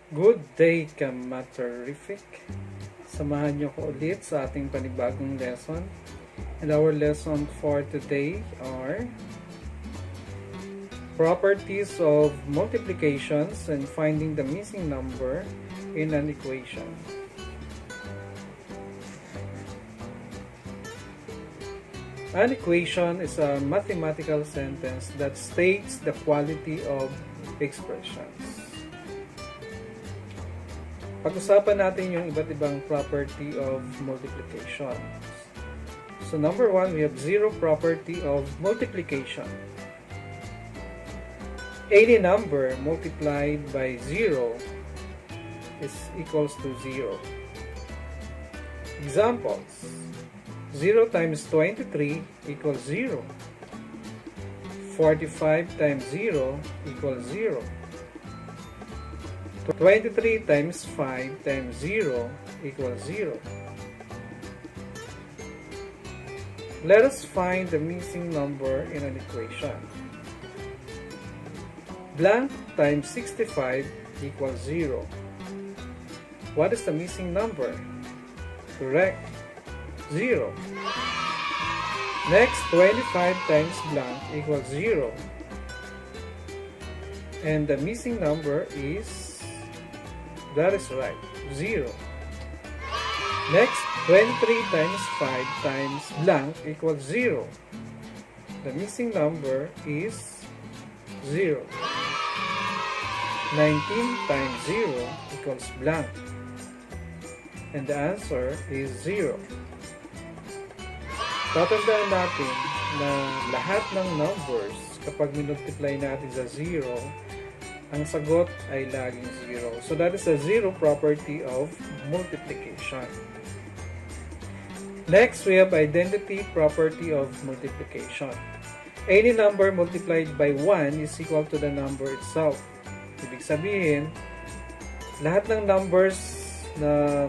Good day, Commutative! Samahan niyo ko ulit sa ating panibagong lesson. And our lesson for today are properties of multiplications and finding the missing number in an equation. An equation is a mathematical sentence that states the quality of expressions. Pag-usapan natin yung iba't ibang property of multiplication. So number one, we have zero property of multiplication. Any number multiplied by 0 is equals to 0. Examples: 0 times 23 equals 0. 45 times 0 equals 0. 23 times 5 times 0 equals 0. Let us find the missing number in an equation. Blank times 65 equals 0. What is the missing number? Correct, 0. Next, 25 times blank equals 0. And the missing number is, that is right, 0. Next, 23 times 5 times blank equals 0. The missing number is 0. 19 times 0 equals blank. And the answer is 0. Tatandaan natin na lahat ng numbers, kapag minultiply natin sa 0, ang sagot ay laging 0. So that is a zero property of multiplication. Next, we have identity property of multiplication. Any number multiplied by 1 is equal to the number itself. Ibig sabihin, lahat ng numbers na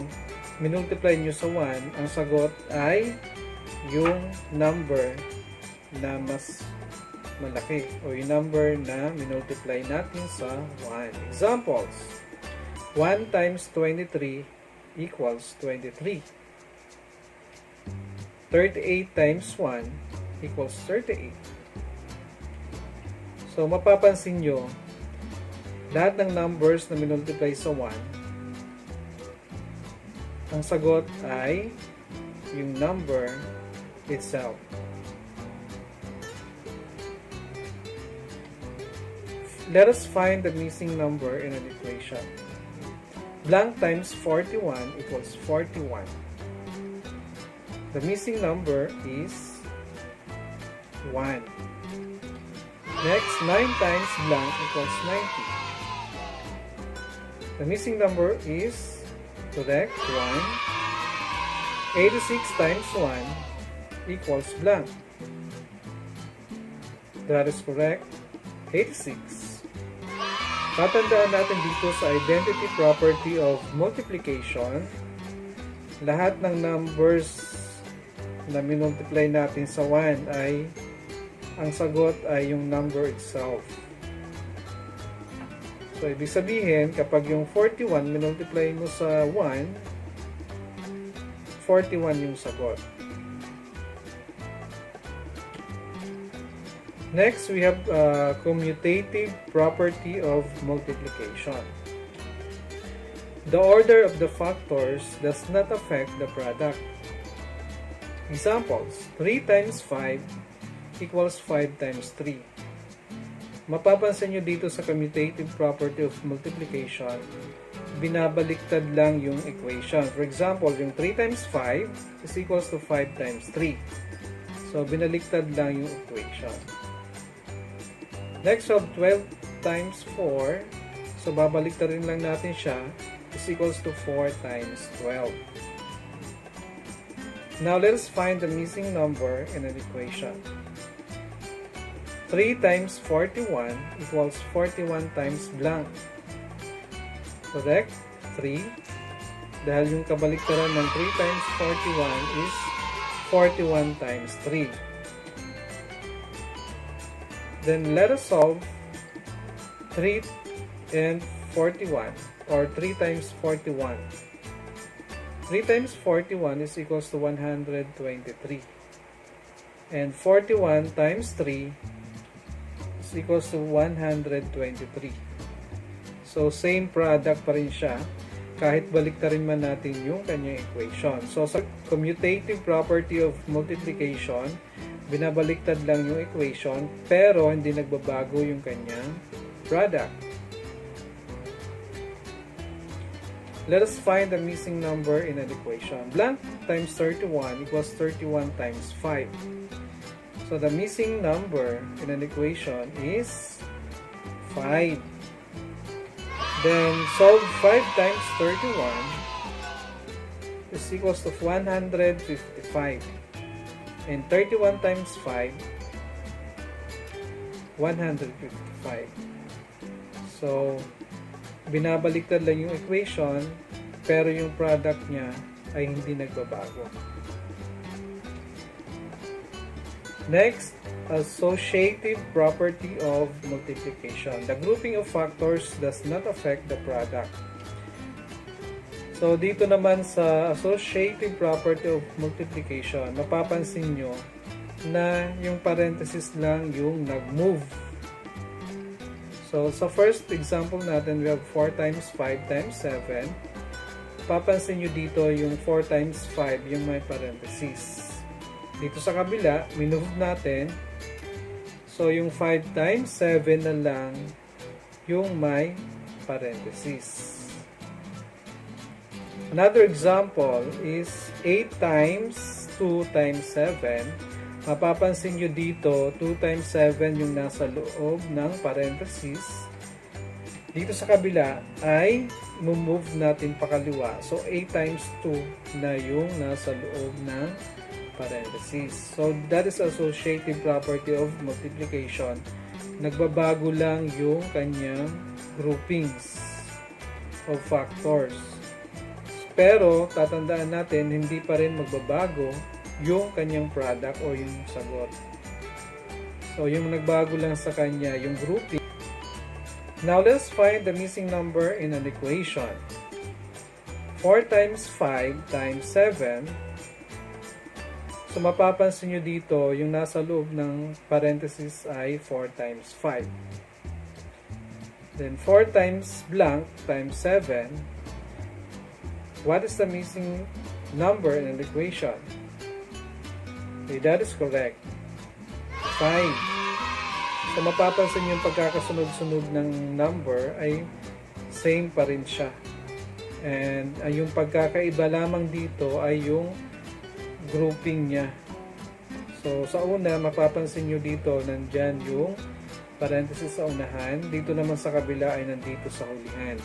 minultiply nyo sa 1, ang sagot ay yung number na mas malaki o yung number na minultiply natin sa 1. Examples: 1 times 23 equals 23. 38 times 1 equals 38. So mapapansin nyo, lahat ng numbers na minultiply sa 1, ang sagot ay yung number itself. Let us find the missing number in an equation. Blank times 41 equals 41. The missing number is 1. Next, 9 times blank equals 90. The missing number is, correct, 1. 86 times 1 equals blank. That is correct, 86. Tatandaan natin dito sa identity property of multiplication, lahat ng numbers na minultiply natin sa 1 ay, ang sagot ay yung number itself. So, ibig sabihin, kapag yung 41 minultiply mo sa 1, 41 yung sagot. Next, we have commutative property of multiplication. The order of the factors does not affect the product. Examples: 3 times 5 equals 5 times 3. Mapapansin nyo dito sa commutative property of multiplication, binabaliktad lang yung equation. For example, yung 3 times 5 is equals to 5 times 3. So, binaliktad lang yung equation. Next, we have 12 times 4. So, babaliktad rin lang natin siya, is equals to 4 times 12. Now, let us find the missing number in an equation. 3 times 41 equals 41 times blank. Correct? 3. Dahil yung kabaliktaran ng 3 times 41 is 41 times 3. Then let us solve 3 and 41, or 3 times 41. 3 times 41 is equals to 123. And 41 times 3 is equals to 123. So, same product pa rin siya, kahit baliktarin man natin yung kanyang equation. So, sa commutative property of multiplication, binabaliktad lang yung equation, pero hindi nagbabago yung kanyang product. Let us find the missing number in an equation. Blank times 31 equals 31 times 5. So, the missing number in an equation is 5. Then, solve 5 times 31 is equals to 155. And 31 times 5, 155. So, binabaliktad lang yung equation, pero yung product niya ay hindi nagbabago. Next, associative property of multiplication. The grouping of factors does not affect the product. So, dito naman sa associative property of multiplication, mapapansin nyo na yung parenthesis lang yung nag-move. So, sa first example natin, we have 4 times 5 times 7. Papansin nyo dito yung 4 times 5 yung may parenthesis. Dito sa kabila, minove natin. So, yung 5 times 7 na lang yung may parenthesis. Another example is 8 times 2 times 7. Mapapansin nyo dito, 2 times 7 yung nasa loob ng parenthesis. Dito sa kabila ay move natin pakaliwa. So, 8 times 2 na yung nasa loob ng parenthesis. So, that is associative property of multiplication. Nagbabago lang yung kanyang groupings of factors. Pero, tatandaan natin, hindi pa rin magbabago yung kanyang product o yung sagot. So, yung nagbago lang sa kanya, yung grouping. Now, let's find the missing number in an equation. 4 times 5 times 7. So, mapapansin nyo dito, yung nasa loob ng parenthesis ay 4 times 5. Then, 4 times blank times 7. What is the missing number in an equation? Okay, that is correct. 5. So, mapapansin yung pagkakasunod-sunod ng number ay same pa rin siya. And yung pagkakaiba lamang dito ay yung grouping niya. So, sa una, mapapansin nyo dito, nandyan yung parenthesis sa unahan. Dito naman sa kabila ay nandito sa hulihan.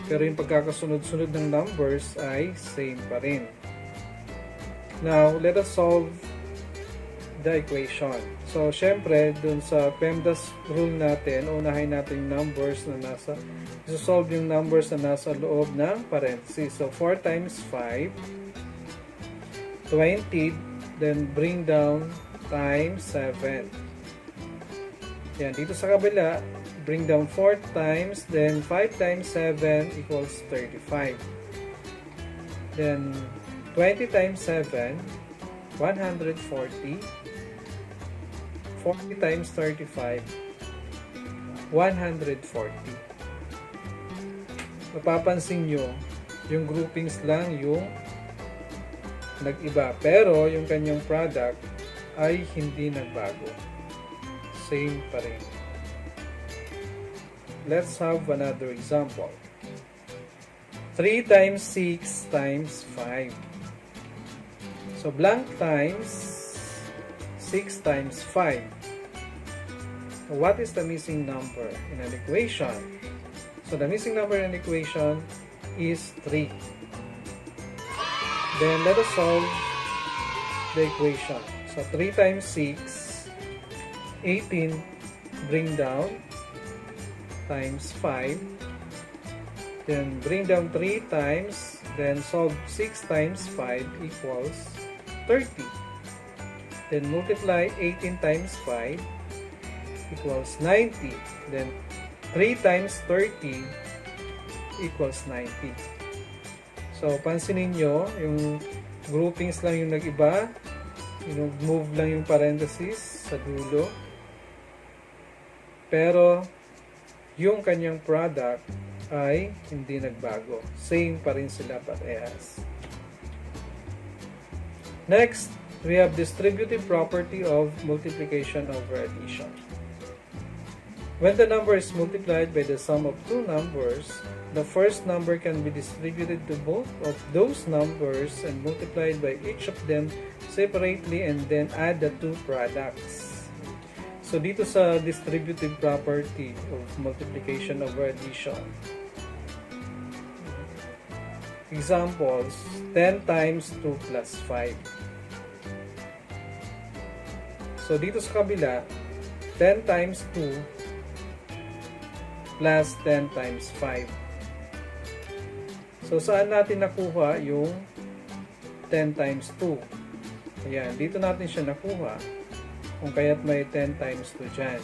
Pero yung pagkakasunod-sunod ng numbers ay same pa rin. Now, let us solve the equation. So, syempre, dun sa PEMDAS rule natin, unahin natin yung numbers na nasa, isosolve yung numbers na nasa loob ng parenthesis. So, 4 times 5, 20, then bring down times 7. Yan, dito sa kabila, bring down 4 times, then 5 times 7 equals 35. Then, 20 times 7, 140. 40 times 35, 140. Mapapansin nyo, yung groupings lang yung nag-iba. Pero, yung kanyang product ay hindi nagbago. Same pa rin. Let's have another example. 3 times 6 times 5. So, blank times 6 times 5. What is the missing number in an equation? So, the missing number in an equation is 3. Then, let us solve the equation. So, 3 times 6, 18, bring down, times 5. Then, bring down 3 times, then solve 6 times 5 equals 30. Then, multiply 18 times 5 equals 90. Then, 3 times 30 equals 90. So, pansinin nyo, yung groupings lang yung nag-iba, move lang yung parenthesis sa dulo. Pero, yung kanyang product ay hindi nagbago. Same pa rin sila parehas. Next, we have distributive property of multiplication over addition. When the number is multiplied by the sum of two numbers, the first number can be distributed to both of those numbers and multiplied by each of them separately and then add the two products. So, dito sa distributive property of multiplication over addition. Examples, 10 times 2 plus 5. So, dito sa kabila, 10 times 2 plus 10 times 5. So, saan natin nakuha yung 10 times 2? Ayan, dito natin siya nakuha. Kung kaya't may 10 times 2 dyan.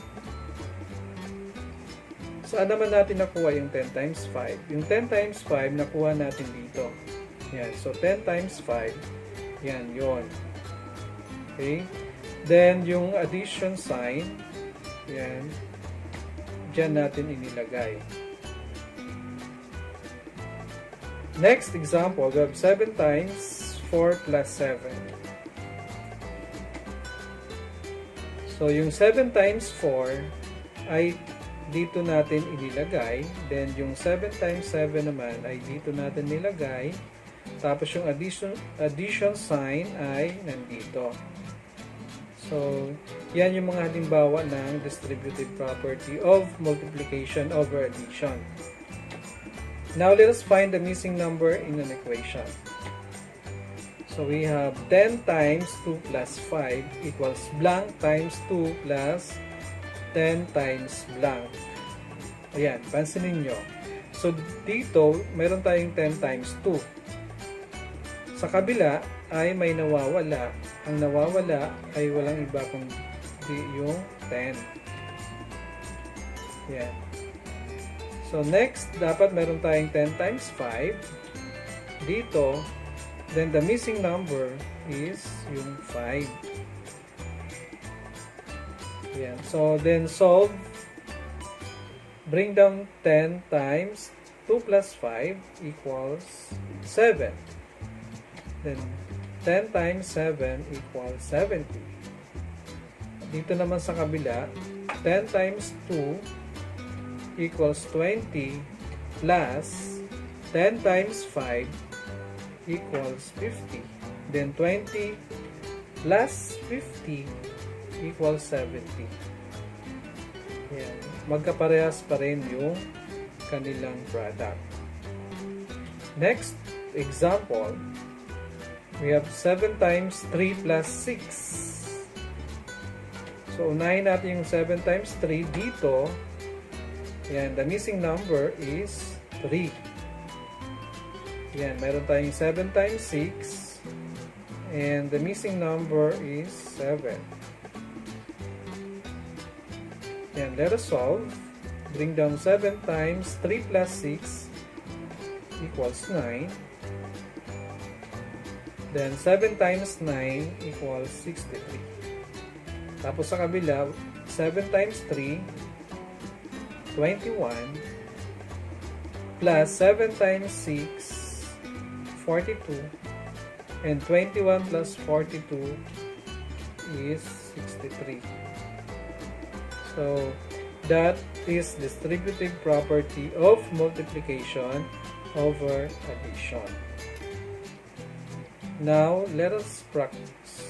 Saan naman natin nakuha yung 10 times 5? Yung 10 times 5, nakuha natin dito. Yan. So, 10 times 5, yan, yon. Okay? Then, yung addition sign, yan, dyan natin inilagay. Next example, we have 7 times 4 plus 7. So, yung 7 times 4 ay dito natin inilagay. Then, yung 7 times 7 naman ay dito natin nilagay. Tapos, yung addition sign ay nandito. So, yan yung mga halimbawa ng distributive property of multiplication over addition. Now, let us find the missing number in an equation. So, we have 10 times 2 plus 5 equals blank times 2 plus 10 times blank. Ayan, pansinin nyo. So, dito, mayroon tayong 10 times 2. Sa kabila ay may nawawala. Ang nawawala ay walang iba kundi yung 10. Ayan. So, next, dapat mayroon tayong 10 times 5. Dito, then the missing number is yung 5. Ayan. So, then solve. Bring down 10 times 2 plus 5 equals 7. Then, 10 times 7 equals 70. Dito naman sa kabila, 10 times 2 equals 20 plus 10 times 5 equals 50. Then 20 plus 50 equals 70. Yan. Magkaparehas pa rin yung kanilang product. Next example, we have 7 times 3 plus 6. So, unahin natin yung 7 times 3 dito. Yan. The missing number is 3. Yan, meron tayong 7 times 6 and the missing number is 7. Yan, let us solve. Bring down 7 times 3 plus 6 equals 9. Then 7 times 9 equals 63. Tapos sa kabila, 7 times 3, 21 plus 7 times 6, 42, and 21 plus 42 is 63. So, that is distributive property of multiplication over addition. Now, let us practice.